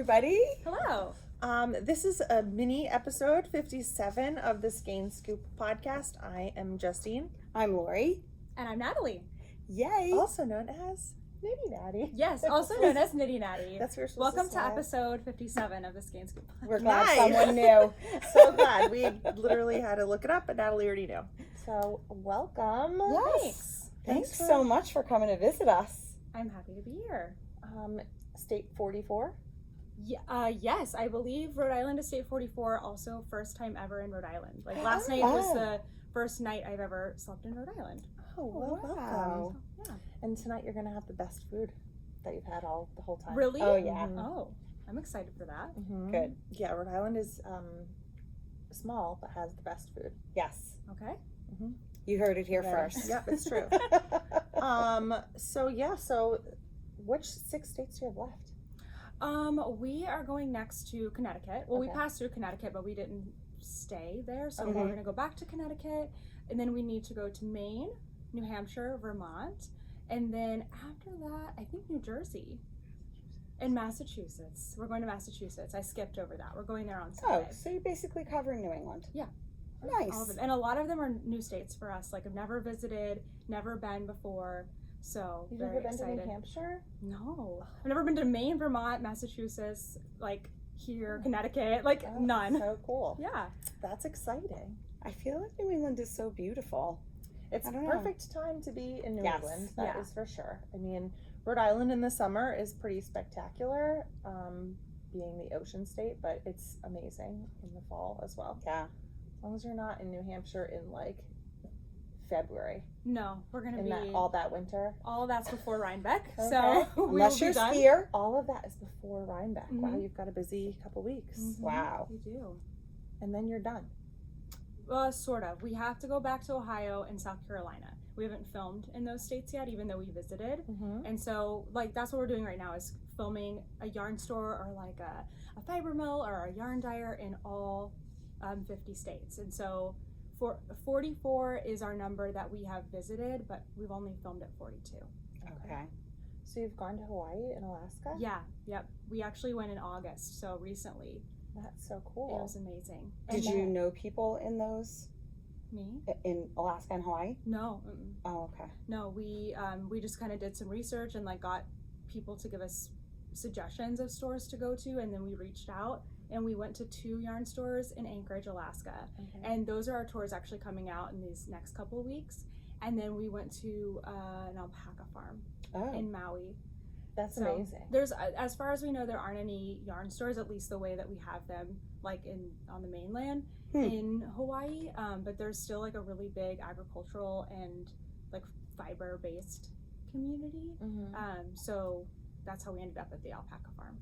everybody. Hello. This is a mini episode 57 of the Skein Scoop Podcast. I am Justine. I'm Lori. And I'm Natalie. Yay. Also known as Knitty Natty. Yes, also known as Knitty Natty. That's what you're supposed Welcome to to say. episode 57 of the Skein Scoop Podcast. We're glad Nice. someone knew. So glad. We literally had to look it up, but Natalie already knew. So welcome. Yes. Thanks for- so much for coming to visit us. I'm happy to be here. State 44. Yes, I believe Rhode Island is state 44, also first time ever in Rhode Island. Like last night was the first night I've ever slept in Rhode Island. Oh, well, Wow. welcome. Yeah. And tonight you're going to have the best food that you've had the whole time. Really? Oh, yeah. Mhm. Oh, I'm excited for that. Mhm. Good. Yeah, Rhode Island is small, but has the best food. Yes. Okay. You heard it here Ready? first. Yep, it's true. So which 6 states do you have left? We are going next to Connecticut. Well, we Okay. passed through Connecticut, but we didn't stay there. So Okay. we're going to go back to Connecticut, and then we need to go to Maine, New Hampshire, Vermont, and then after that, I think New Jersey and Massachusetts. We're going to Massachusetts. I skipped over that. We're going there on Oh, Sunday. so you're basically covering New England. Yeah. Nice. All of them. And a lot of them are new states for us. Like I've never visited, never been before. So You've very never been excited. to New Hampshire? No, I've never been to Maine, Vermont, Massachusetts, like here, Connecticut, like Oh, none. So cool. Yeah. That's exciting. I feel like New England is so beautiful. It's I don't know. perfect time to be in New Yes. England. That is Yeah. for sure. I mean, Rhode Island in the summer is pretty spectacular, being the ocean state, but it's amazing in the fall as well. Yeah. As long as you're not in New Hampshire in like February, No, we're gonna in be that all that winter. all of that's before Rhinebeck. Okay. So we will Unless be you're done. skier. All of that is before Rhinebeck. Wow, Mhm. you've got a busy couple weeks, Mhm, Wow. We do. and then you're done. Sort of. We have to go back to Ohio and South Carolina. We haven't filmed in those states yet, even though we visited. Mm-hmm. And so, like, that's what we're doing right now is filming a yarn store or like a fiber mill or a yarn dyer in all 50 states. And so, 44 is our number that we have visited, but we've only filmed at 42. Okay. So you've gone to Hawaii and Alaska? Yeah, yep. We actually went in August, so recently. That's so It cool. was amazing. Did And you know people in those, me? in Alaska and Hawaii? No, Oh, okay. no. We just kind of did some research and like got people to give us suggestions of stores to go to, and then we reached out and we went to 2 yarn stores in Anchorage, Alaska. Okay. And those are our tours actually coming out in these next couple of weeks. And then we went to an alpaca farm Oh. in Maui. That's So amazing. there's, as far as we know, there aren't any yarn stores, at least the way that we have them, like on the mainland in Hawaii. But there's still like a really big agricultural and like fiber-based community. Mm-hmm. So that's how we ended up at the alpaca farm,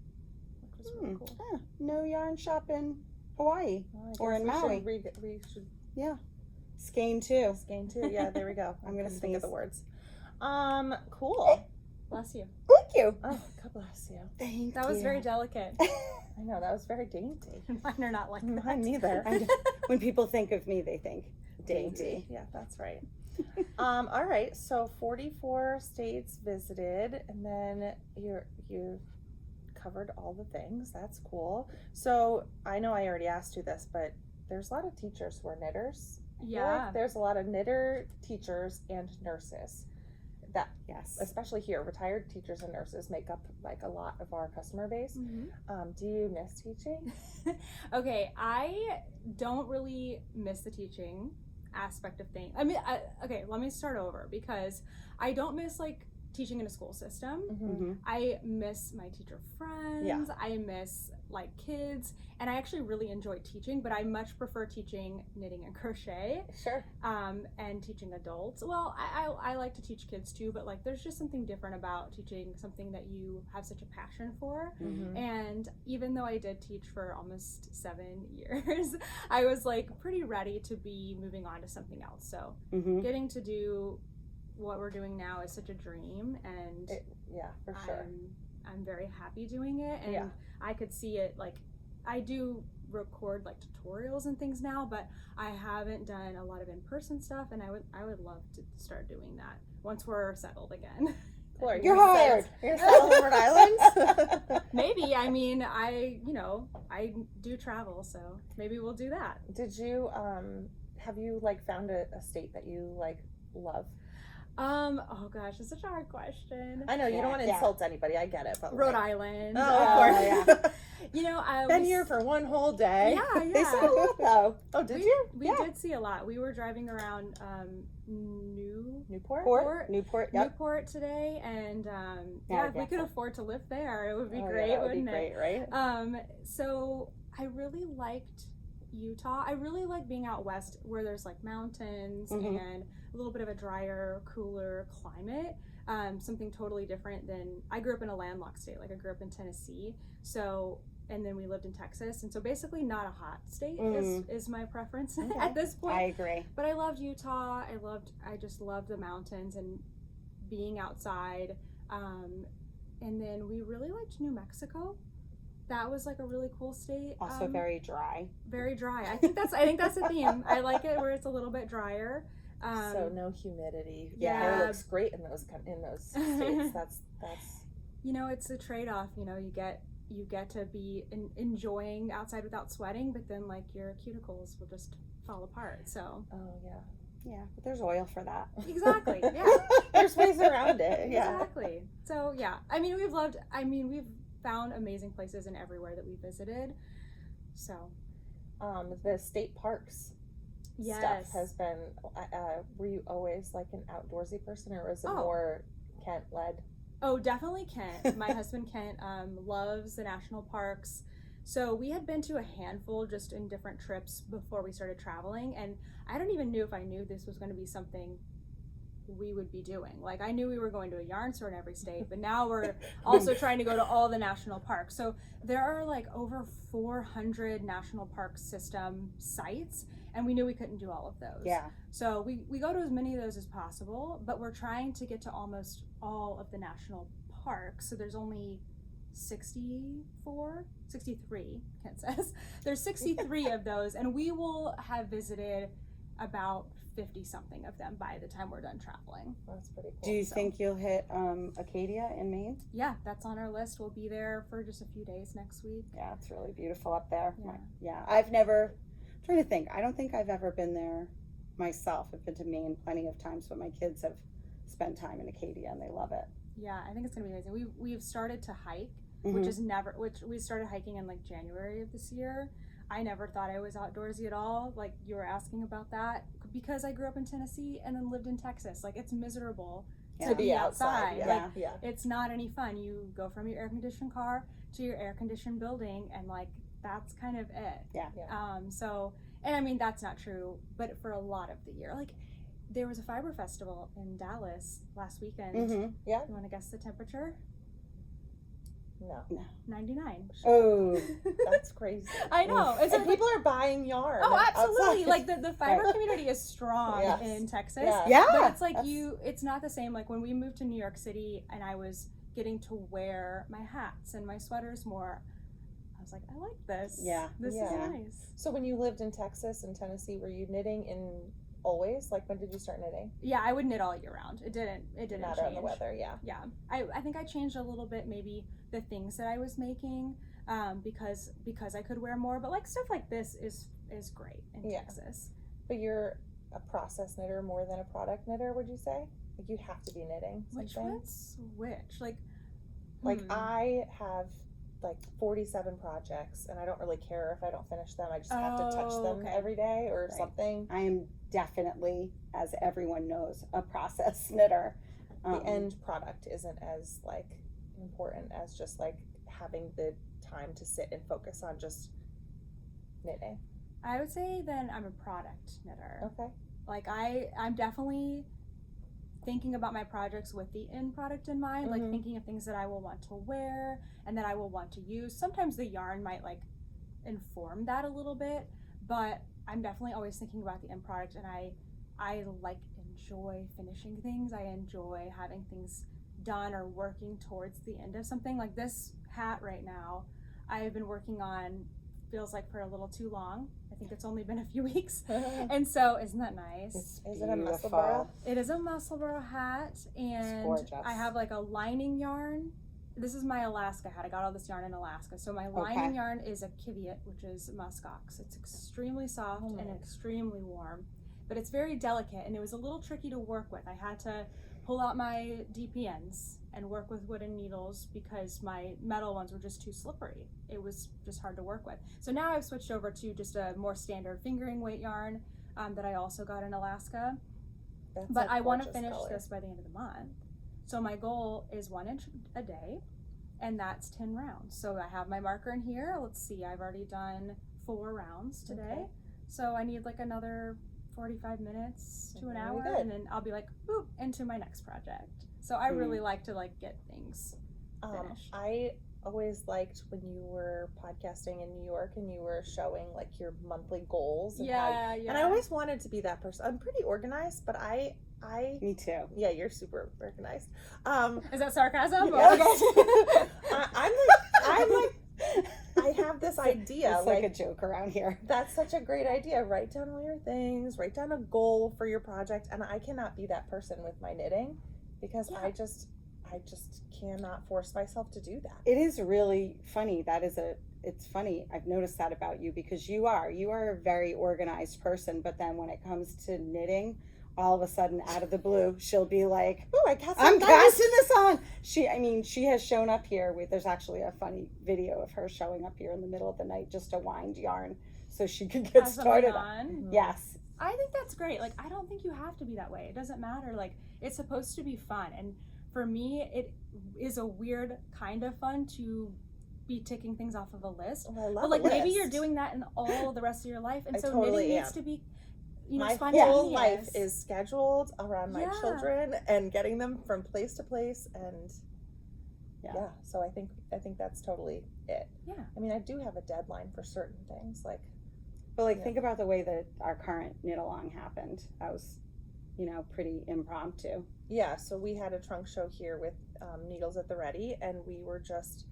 which was really cool. Ah, no yarn shop in Hawaii. Well, I Or guess in we Maui. should we should Skein too. Skein too. Yeah, there we go. I'm gonna couldn't think of the sneeze. words. Cool. Bless you. Thank you. Oh, God bless you. Thank That was you. very delicate. I know, that was very dainty. Mine are not like that. Mine neither. When people think of me, they think dainty. Yeah, that's right. All right, so 44 states visited, and then you covered all the things. That's cool. So I know I already asked you this, but there's a lot of teachers who are knitters. I feel like Yeah. there's a lot of knitter teachers and nurses. That, Yes. especially here, retired teachers and nurses make up like a lot of our customer base. Mhm. Do you miss teaching? Okay, I don't really miss the teaching aspect of things. I mean, okay, let me start over because I don't miss like teaching in a school system. Mm-hmm. I miss my teacher friends. Yeah. I miss like kids, and I actually really enjoy teaching, but I much prefer teaching knitting and crochet Sure. and teaching adults. Well, I like to teach kids too, but like there's just something different about teaching something that you have such a passion for. Mm-hmm. And even though I did teach for almost 7 years, I was like pretty ready to be moving on to something else. So Mm-hmm. getting to do what we're doing now is such a dream, and Yeah, for sure. I'm very happy doing it, and Yeah. I could see it. Like I do record like tutorials and things now, but I haven't done a lot of in-person stuff, and I would love to start doing that once we're settled again. Cool. Are you You're gonna hired. You're gonna settle in Rhode Island? Maybe. I mean, I do travel, so maybe we'll do that. Did you have you like found a state that you like love? Oh gosh, it's such a hard question. I know you don't want to insult anybody. I get it, but Rhode like, Island. Oh, of course. Been here for one whole day. Yeah, yeah. They said a lot though. Oh, did you? We did see a lot. We were driving around Newport? Newport. Yep. Newport today, and if we could afford to live there, it would be Oh, great, yeah, that would wouldn't be it? great, right? So I really liked Utah. I really like being out west where there's like mountains and a little bit of a drier, cooler climate. Something totally different than, I grew up in a landlocked state. Like I grew up in Tennessee. So, and then we lived in Texas. And so basically not a hot state is my preference at this point. I agree. But I loved Utah. I just loved the mountains and being outside. And then we really liked New Mexico. That was like a really cool state. Also very dry. Very dry. I think that's a theme. I like it where it's a little bit drier. So no humidity. Yeah. It looks great in those states. That's It's a trade-off. You get to be enjoying outside without sweating, but then like your cuticles will just fall apart. So Yeah, but there's oil for that. exactly. Yeah. There's ways around it. Yeah. Exactly. So yeah, we've found amazing places in everywhere that we visited. So the state parks stuff has been were you always like an outdoorsy person, or was it more Kent led? Oh, definitely Kent. My husband Kent loves the national parks. So we had been to a handful just in different trips before we started traveling, and I don't even know if I knew this was going to be something we would be doing. Like I knew we were going to a yarn store in every state, but now we're also trying to go to all the national parks. So there are like over 400 national park system sites, and we knew we couldn't do all of those. Yeah. So we go to as many of those as possible, but we're trying to get to almost all of the national parks. So there's only 63, Kent says. There's 63 of those, and we will have visited about 50 something of them by the time we're done traveling. That's pretty cool. Do you think you'll hit Acadia in Maine? Yeah, that's on our list. We'll be there for just a few days next week. Yeah, it's really beautiful up there. Yeah. I'm trying to think. I don't think I've ever been there myself. I've been to Maine plenty of times, but my kids have spent time in Acadia and they love it. Yeah, I think it's gonna be amazing. We've started to hike, Mm-hmm. which we started hiking in like January of this year. I never thought I was outdoorsy at all. Like you were asking about that, because I grew up in Tennessee and then lived in Texas. Like it's miserable to be outside. Yeah. It's not any fun. You go from your air conditioned car to your air conditioned building, and like that's kind of it. Yeah. So, and I mean that's not true, but for a lot of the year, like there was a fiber festival in Dallas last weekend. Mm-hmm. Yeah. You want to guess the temperature? No. 99. Oh, That's crazy. I know. It's And people are buying yarn. Oh, absolutely. outside. Like the fiber community is strong Yes. in Texas. Yeah. But it's like it's not the same. Like when we moved to New York City and I was getting to wear my hats and my sweaters more, I was like, I like this. Yeah. This Yeah. is nice. So when you lived in Texas and Tennessee, were you knitting in always? Like when did you start knitting? Yeah, I would knit all year round. It didn't Matter change. on the weather, yeah. Yeah. I think I changed a little bit, maybe the things that I was making, because I could wear more, but like stuff like this is great in Texas. But you're a process knitter more than a product knitter, would you say? Like you have to be knitting something? Which one's which? Like I have like 47 projects and I don't really care if I don't finish them. I just have to touch them every day or something. I am definitely, as everyone knows, a process knitter. The end product isn't as like important as just like having the time to sit and focus on just knitting. I would say then I'm a product knitter. Okay. Like I'm definitely thinking about my projects with the end product in mind, like thinking of things that I will want to wear and that I will want to use. Sometimes the yarn might like inform that a little bit, but I'm definitely always thinking about the end product, and I like enjoy finishing things. I enjoy having things done or working towards the end of something. Like this hat right now, I have been working on, feels like for a little too long. I think it's only been a few weeks. And so, isn't that nice? Is it a Beautiful. Musselburgh? It is a Musselburgh hat, and gorgeous. I have like a lining yarn. This is my Alaska hat. I got all this yarn in Alaska. So my lining Okay. yarn is a Kiviot, which is muskox. It's extremely soft and extremely warm, but it's very delicate, and it was a little tricky to work with. I had to pull out my DPNs and work with wooden needles because my metal ones were just too slippery. It was just hard to work with. So now I've switched over to just a more standard fingering weight yarn that I also got in Alaska. That's But a I want to gorgeous finish color. this by the end of the month. So my goal is 1 inch a day, and that's 10 rounds. So I have my marker in here. Let's see, I've already done 4 rounds today. Okay. So I need like another 45 minutes to an Very hour, good. and then I'll be like, boop, into my next project. So I really like to like get things finished. I always liked when you were podcasting in New York and you were showing like your monthly goals. And Yeah. And I always wanted to be that person. I'm pretty organized, but I Me too. yeah, you're super organized. Is that sarcasm? Yes. Okay. I'm like I have this idea. It's like a joke around here. That's such a great idea. Write down all your things, write down a goal for your project. And I cannot be that person with my knitting because I just cannot force myself to do that. It is really funny. It's funny. I've noticed that about you because you are a very organized person, but then when it comes to knitting, all of a sudden out of the blue, she'll be like, Oh, I'm casting this on. She has shown up here there's actually a funny video of her showing up here in the middle of the night just to wind yarn so she could get Has something started. on. Yes. I think that's great. Like, I don't think you have to be that way. It doesn't matter. Like, it's supposed to be fun. And for me, it is a weird kind of fun to be ticking things off of a list. Oh, I love But like, a maybe list. you're doing that in all the rest of your life. And I so totally knitting needs am. to be, My spontaneous. whole life is scheduled around my Yeah. children and getting them from place to place, and Yeah. so I think that's totally it. Yeah. I mean, I do have a deadline for certain things, like But Yeah. think about the way that our current knit along happened. That was, pretty impromptu. yeah. So we had a trunk show here with Needles at the Ready, and we were just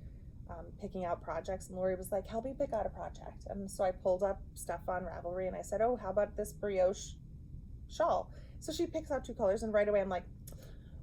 picking out projects, and Lori was like, help me pick out a project. And so I pulled up stuff on Ravelry and I said, oh, how about this brioche shawl? So she picks out 2 colors, and right away I'm like,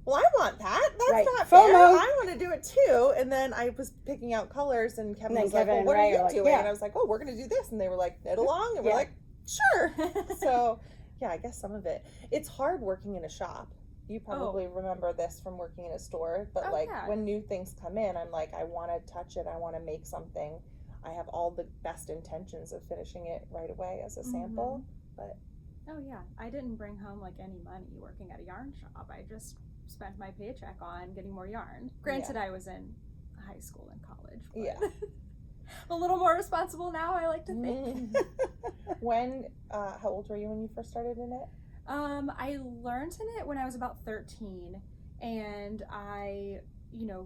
well, I want that. That's Right. not fair. FOMO. I want to do it too. And then I was picking out colors, and Kevin then was like, Kevin well, and what Ray are are you like, doing? yeah. And I was like, oh, we're going to do this. And they were like, knit along. And we're Yeah. like, sure. So yeah, I guess some of it. It's hard working in a shop. You probably remember this from working in a store, but Yeah. when new things come in, I'm like, I want to touch it. I want to make something. I have all the best intentions of finishing it right away as a sample. But Oh yeah, I didn't bring home like any money working at a yarn shop. I just spent my paycheck on getting more yarn. Granted, I was in high school and college. But yeah. a little more responsible now, I like to think. When, how old were you when you first started in it? I learned to knit when I was about 13, and I,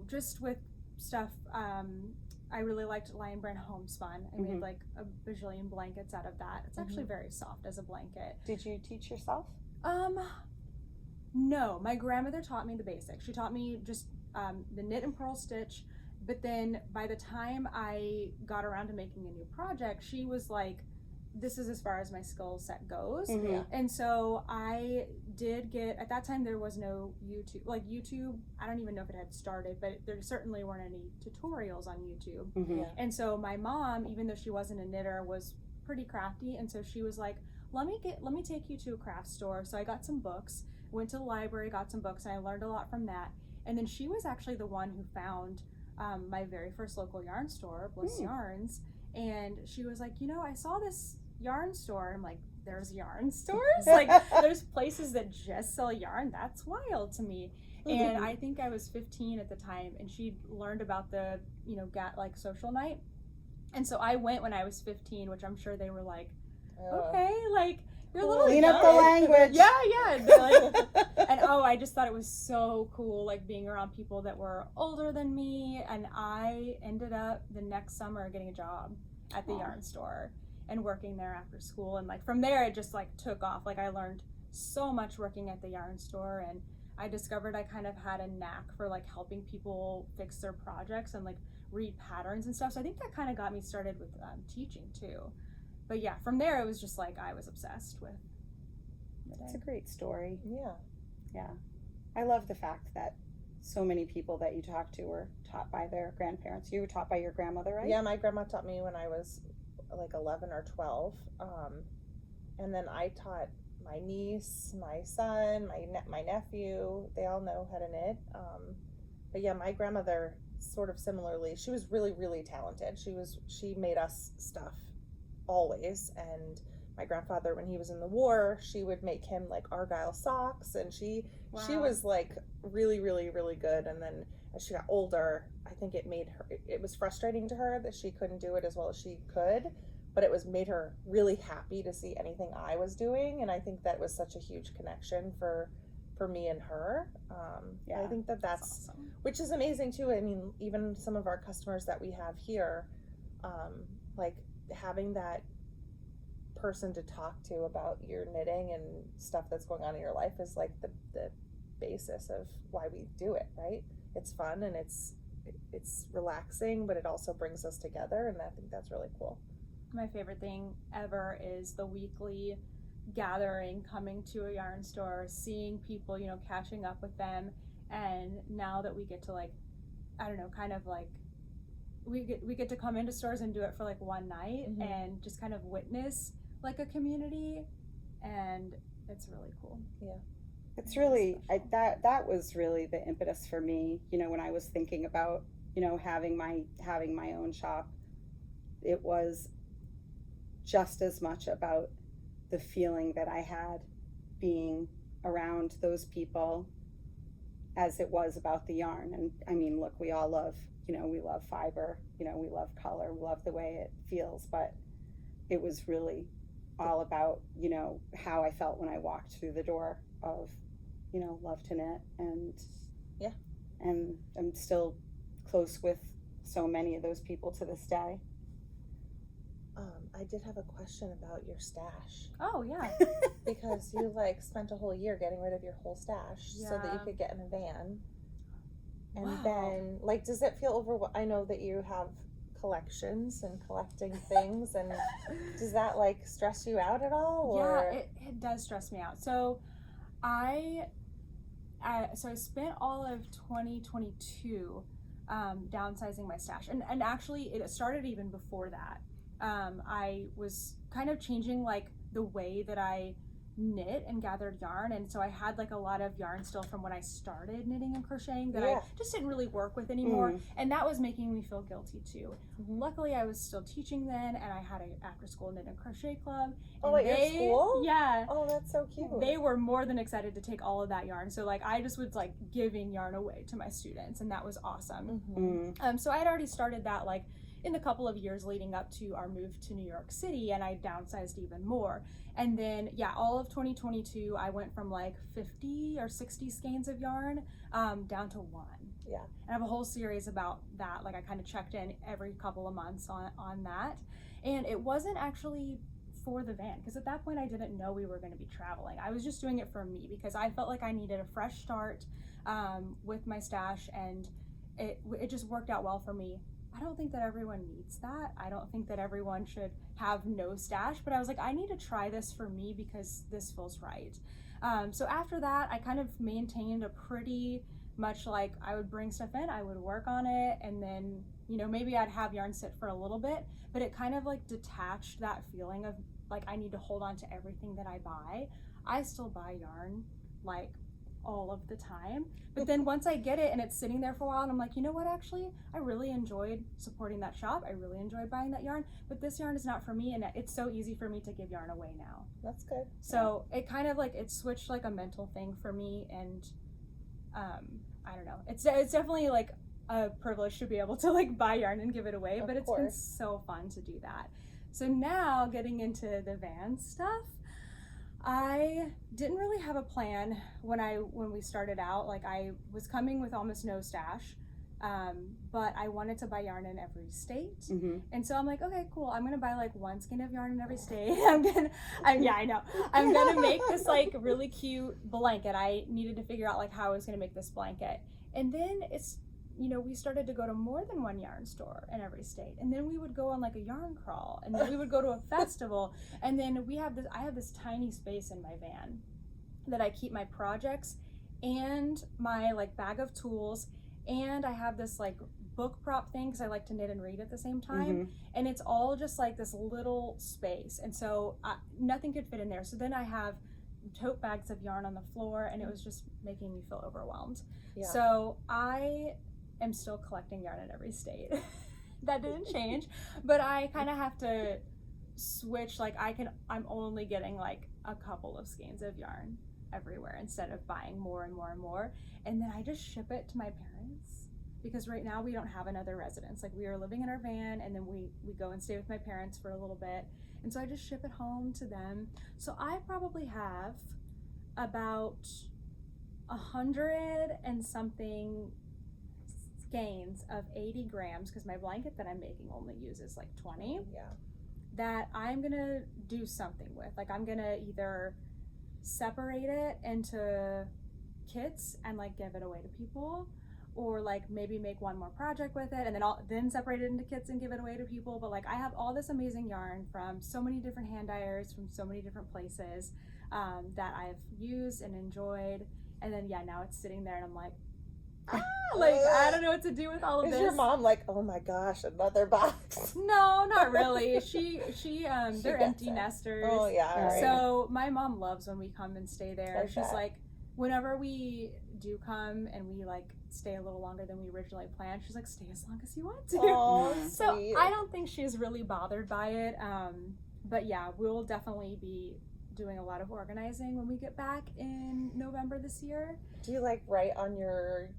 just with stuff, I really liked Lion Brand Homespun. I made like a bajillion blankets out of that. It's actually very soft as a blanket. Did you teach yourself? No, my grandmother taught me the basics. She taught me just the knit and purl stitch, but then by the time I got around to making a new project, she was like, this is as far as my skill set goes. Yeah. And so I did get, at that time there was no YouTube, like YouTube, I don't even know if it had started, but there certainly weren't any tutorials on YouTube. Yeah. And so my mom, even though she wasn't a knitter, was pretty crafty, and so she was like, let me take you to a craft store. So I got some books, went to the library, got some books, and I learned a lot from that. And then she was actually the one who found my very first local yarn store, Bliss Yarns, and she was like, I saw this yarn store. I'm like, there's yarn stores? Like, there's places that just sell yarn? That's wild to me. And I think I was 15 at the time, and she'd learned about the, like social night. And so I went when I was 15, which I'm sure they were like, okay, like, you're a little Clean young. up the language. Yeah. They're like, and I just thought it was so cool, like being around people that were older than me. And I ended up the next summer getting a job at the yarn store and working there after school. And like from there, it just like took off. Like I learned so much working at the yarn store, and I discovered I kind of had a knack for like helping people fix their projects and like read patterns and stuff. So I think that kind of got me started with teaching too. But yeah, from there it was just like I was obsessed with knitting. It's a great story. Yeah. Yeah. I love the fact that so many people that you talk to were taught by their grandparents. You were taught by your grandmother, right? Yeah, my grandma taught me when I was like 11 or 12. And then I taught my niece, my son, my nephew. They all know how to knit. But yeah, my grandmother sort of similarly, she was really, really talented. She made us stuff always. And my grandfather, when he was in the war, she would make him like Argyle socks, and she was like really, really, really good. And then as she got older, I think it was frustrating to her that she couldn't do it as well as she could, but it made her really happy to see anything I was doing. And I think that was such a huge connection for me and her. I think that's awesome. Which is amazing too. I mean, even some of our customers that we have here, like having that person to talk to about your knitting and stuff that's going on in your life is like the basis of why we do it, right? It's fun and it's relaxing, but it also brings us together, and I think that's really cool. My favorite thing ever is the weekly gathering, coming to a yarn store, seeing people, you know, catching up with them. And now that we get to like, I don't know, kind of like we get to come into stores and do it for like one night, mm-hmm. and just kind of witness like a community, and it's really cool. Yeah, it's really that was really the impetus for me, you know, when I was thinking about, you know, having my own shop. It was just as much about the feeling that I had being around those people as it was about the yarn. And I mean, look, we all love, you know, we love fiber, you know, we love color, we love the way it feels, but it was really all about, you know, how I felt when I walked through the door of, you know, Love to Knit. And yeah, and I'm still close with so many of those people to this day. I did have a question about your stash. Oh yeah. Because you like spent a whole year getting rid of your whole stash, yeah. so that you could get in a van. And wow. then like, does it feel I know that you have collections and collecting things, and does that like stress you out at all? Or? Yeah, it does stress me out. So I spent all of 2022 downsizing my stash, and actually it started even before that. I was kind of changing like the way that I knit and gathered yarn, and so I had like a lot of yarn still from when I started knitting and crocheting that I just didn't really work with anymore, and that was making me feel guilty too. Mm-hmm. Luckily I was still teaching then, and I had an after school knit and crochet club. Oh, at your school? Yeah. Oh, that's so cute. They were more than excited to take all of that yarn, so like I just was like giving yarn away to my students, and that was awesome. Mm-hmm. So I had already started that like in the couple of years leading up to our move to New York City, and I downsized even more. And then, yeah, all of 2022, I went from like 50 or 60 skeins of yarn down to 1. Yeah. And I have a whole series about that. Like I kind of checked in every couple of months on that. And it wasn't actually for the van, because at that point I didn't know we were going to be traveling. I was just doing it for me because I felt like I needed a fresh start with my stash, and it just worked out well for me. I don't think that everyone needs that. I don't think that everyone should have no stash, but I was like, I need to try this for me because this feels right. So after that, I kind of maintained a pretty much like I would bring stuff in, I would work on it, and then, you know, maybe I'd have yarn sit for a little bit, but it kind of like detached that feeling of like I need to hold on to everything that I buy. I still buy yarn like all of the time, but then once I get it and it's sitting there for a while, and I'm like, you know what, actually I really enjoyed supporting that shop, I really enjoyed buying that yarn, but this yarn is not for me, and it's so easy for me to give yarn away now. That's good. So it kind of like it switched like a mental thing for me, and I don't know, it's definitely like a privilege to be able to like buy yarn and give it away, but it's been so fun to do that. So now getting into the van stuff, I didn't really have a plan when we started out. Like I was coming with almost no stash, but I wanted to buy yarn in every state. Mm-hmm. And so I'm like, okay, cool. I'm gonna buy like 1 skein of yarn in every state. I'm gonna make this like really cute blanket. I needed to figure out like how I was gonna make this blanket. And then we started to go to more than one yarn store in every state, and then we would go on like a yarn crawl, and then we would go to a festival, and then I have this tiny space in my van that I keep my projects and my like bag of tools, and I have this like book prop thing because I like to knit and read at the same time, and it's all just like this little space, and so nothing could fit in there. So then I have tote bags of yarn on the floor, and it was just making me feel overwhelmed. Yeah. So I am still collecting yarn in every state. That didn't change, but I kind of have to switch. Like I'm only getting like a couple of skeins of yarn everywhere instead of buying more and more and more, and then I just ship it to my parents, because right now we don't have another residence. Like we are living in our van, and then we go and stay with my parents for a little bit, and so I just ship it home to them. So I probably have about 100 and something skeins of 80 grams, because my blanket that I'm making only uses like 20. Yeah. That I'm gonna do something with. Like I'm gonna either separate it into kits and like give it away to people, or like maybe make one more project with it and then separate it into kits and give it away to people. But like I have all this amazing yarn from so many different hand dyers from so many different places that I've used and enjoyed, and then now it's sitting there and I'm like, like I don't know what to do with all of this. Is your mom like, oh my gosh, another box? No, not really. She they're empty nesters. Oh yeah. Right. So my mom loves when we come and stay there. Like she's like, whenever we do come and we like stay a little longer than we originally planned, she's like, stay as long as you want to. Oh, so I don't think she's really bothered by it. But yeah, we'll definitely be doing a lot of organizing when we get back in November this year. Do you like write on your,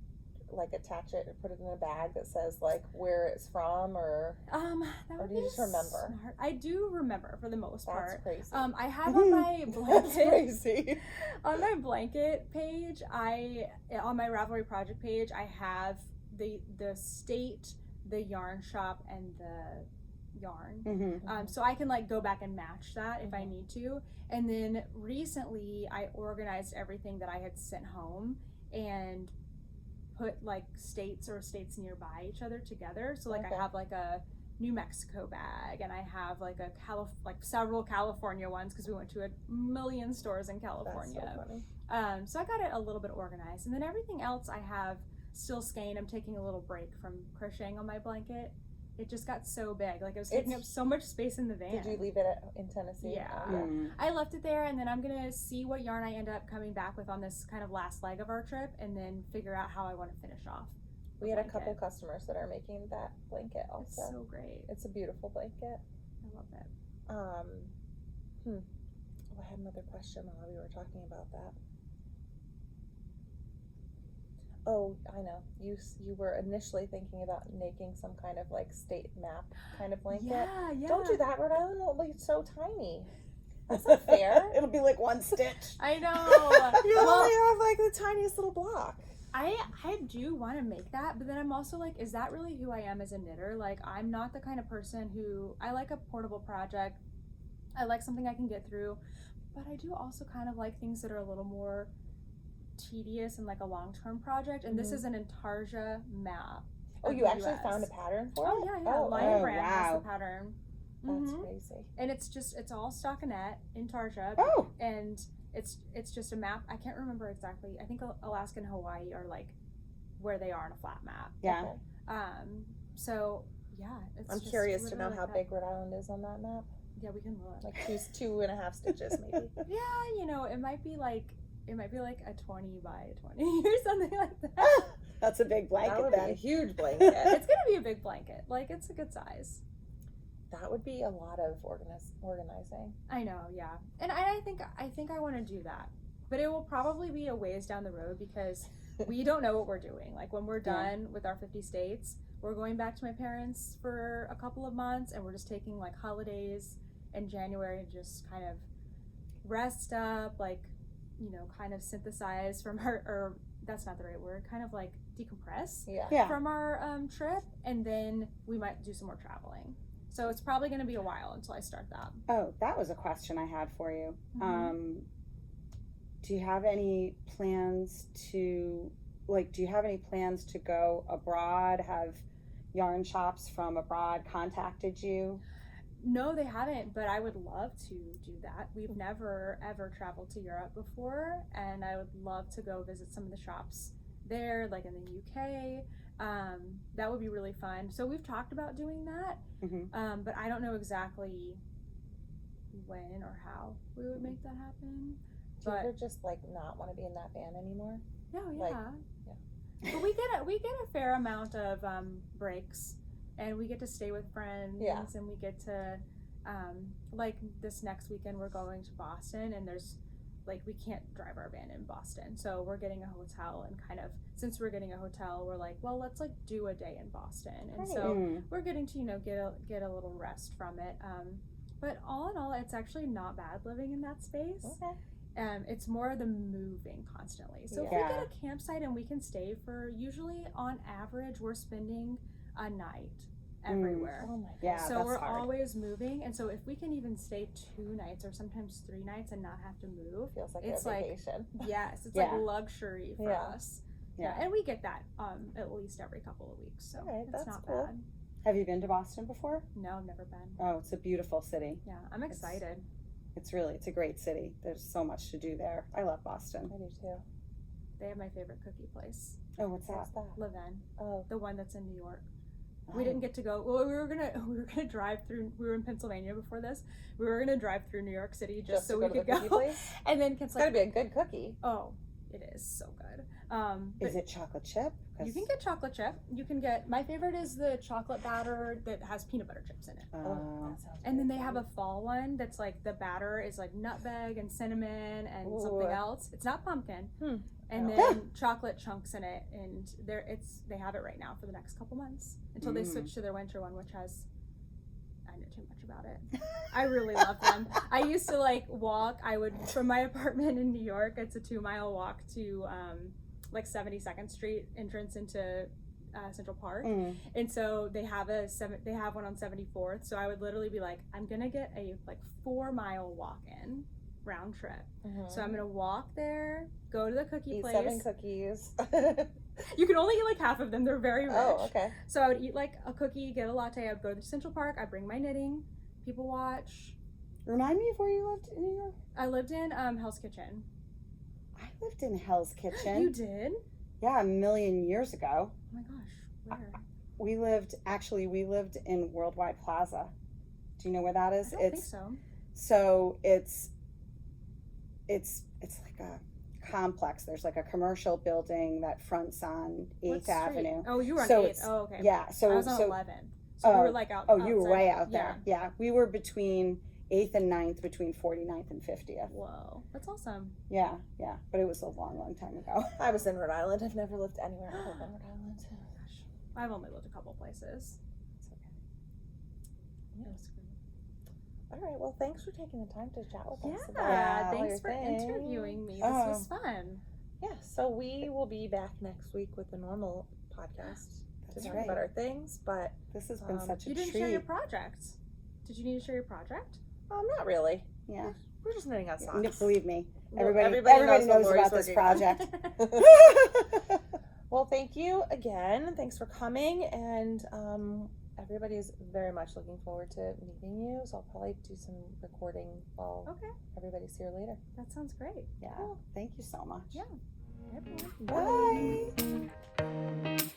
like attach it and put it in a bag that says like where it's from, or or do you just remember? Smart. I do remember for the most part. That's crazy. I have on my blanket. That's crazy. On my blanket page, on my Ravelry project page, I have the state, the yarn shop, and the yarn. So I can like go back and match that if I need to. And then recently I organized everything that I had sent home and put like states nearby each other together. So like I have like a New Mexico bag, and I have like several California ones because we went to a million stores in California. That's so funny. So I got it a little bit organized, and then everything else I have still Skein. I'm taking a little break from crocheting on my blanket. It just got so big, like it was taking up so much space in the van. Did you leave it in Tennessee? Yeah. I left it there, and then I'm gonna see what yarn I end up coming back with on this kind of last leg of our trip, and then figure out how I want to finish off. We had a couple customers that are making that blanket also. It's so great. It's a beautiful blanket. I love it. Oh, I had another question while we were talking about that. Oh, I know. You were initially thinking about making some kind of like state map kind of blanket. Yeah. Don't do that, Rhode Island will be so tiny. That's not fair. It'll be like one stitch. I know. You only have like the tiniest little block. I do want to make that, but then I'm also like, is that really who I am as a knitter? Like, I'm not the kind of person who, I like a portable project. I like something I can get through, but I do also kind of like things that are a little more tedious and like a long-term project, and this is an Intarsia map. Oh, you actually found a pattern for it? Oh yeah. Lion Brand has the pattern. That's crazy. And it's all stockinette Intarsia. Oh. And it's just a map. I can't remember exactly. I think Alaska and Hawaii are like where they are on a flat map. Yeah. Okay. So yeah, I'm curious to know how big Rhode Island is on that map. Yeah, we can look. Like 2.5 stitches maybe. Yeah, it might be like a 20 by 20 or something like that. That's a big blanket. That would then. be a huge blanket. It's gonna be a big blanket. Like, it's a good size. That would be a lot of organizing. I know, yeah. And I think I want to do that, but it will probably be a ways down the road because we don't know what we're doing. Like, when we're done with our 50 states, we're going back to my parents for a couple of months, and we're just taking like holidays in January to just kind of rest up, like, kind of synthesize from or that's not the right word, kind of like decompress from our trip, and then we might do some more traveling. So it's probably going to be a while until I start that. Oh, that was a question I had for you. Do you have any plans to like, do you have any plans to go abroad? Have yarn shops from abroad contacted you? No, they haven't, but I would love to do that. We've never ever traveled to Europe before, and I would love to go visit some of the shops there, like in the UK. That would be really fun. So we've talked about doing that, but I don't know exactly when or how we would make that happen. Do you ever just like not want to be in that van anymore? No, yeah. Like, But we get a fair amount of breaks, and we get to stay with friends, and we get to like this next weekend we're going to Boston, and there's like we can't drive our van in Boston, so we're getting a hotel, and kind of since we're getting a hotel, we're like, well, let's like do a day in Boston, and so we're getting to get a little rest from it. But all in all, it's actually not bad living in that space. Okay. It's more the moving constantly. So if we get a campsite and we can stay for, usually on average, we're spending a night everywhere. Oh my God. Yeah, so that's we're hard. always moving. And so if we can even stay 2 nights or sometimes 3 nights and not have to move, Feels like it's a like, vacation. yes, it's like luxury for us. Yeah. And we get that at least every couple of weeks. So Alright, it's that's not cool. bad. Have you been to Boston before? No, never been. Oh, it's a beautiful city. Yeah, I'm excited. It's a great city. There's so much to do there. I love Boston. I do too. They have my favorite cookie place, Oh, what's that? What's that? Levain, Oh, the one that's in New York. Oh. We didn't get to go. Well, we were gonna drive through. We were in Pennsylvania before this. We were gonna drive through New York City just so to we to could the cookie go. place? And then Ken's It's gotta like, be a good cookie. "Oh, it is so good." But Is it chocolate chip? you can get chocolate chip. You can get, my favorite is the chocolate batter that has peanut butter chips in it. Oh, that sounds And then really they have good. a fall one that's like the batter is like nutmeg and cinnamon and Ooh. something else. It's not pumpkin. And Oh. then chocolate chunks in it, and they have it right now for the next couple months until they switch to their winter one, which has, I know too much about it. I really love them. I used to like walk. I would, from my apartment in New York, it's a 2-mile walk to like 72nd Street entrance into Central Park, and so they have one on 74th. So I would literally be like, I'm gonna get a like 4-mile walk in round trip. So I'm gonna walk there, go to the cookie Eat place. 7 cookies. You can only eat like half of them. They're very rich. Oh, okay. So I would eat like a cookie, get a latte. I'd go to Central Park. I'd bring my knitting. People watch. Remind me of where you lived in New York? I lived in Hell's Kitchen. I lived in Hell's Kitchen. You did? Yeah, a million years ago. Oh my gosh, where? We lived in Worldwide Plaza. Do you know where that is? I don't think so. So it's like a complex. There's like a commercial building that fronts on 8th What street? Avenue. Oh, you were on So 8th. it's- Oh, okay. Yeah, so I was on 11th. So we were like out. Oh, you were outside. way out there. Yeah, we were between 8th and 9th, between 49th and 50th. Whoa, that's awesome. Yeah, but it was a long time ago. I was in Rhode Island. I've never lived anywhere other than Rhode Island. Gosh, I've only lived a couple places. It's okay. That was great. All right. Well, thanks for taking the time to chat with us. Yeah, about all thanks your for things. interviewing me. This Oh. was fun. Yeah. So we will be back next week with a normal podcast to That's talk right. about our things. But This has been such a You didn't treat. share your project. Did you need to share your project? not really. Yeah. We're just knitting on No, socks. believe me, Well, everybody knows what about Lori's this working on. project. Well, thank you again. Thanks for coming, and everybody's very much looking forward to meeting you. So I'll probably do some recording while Okay, everybody's here later. that sounds great. Yeah, thank you so much. Yeah. Everyone. Bye.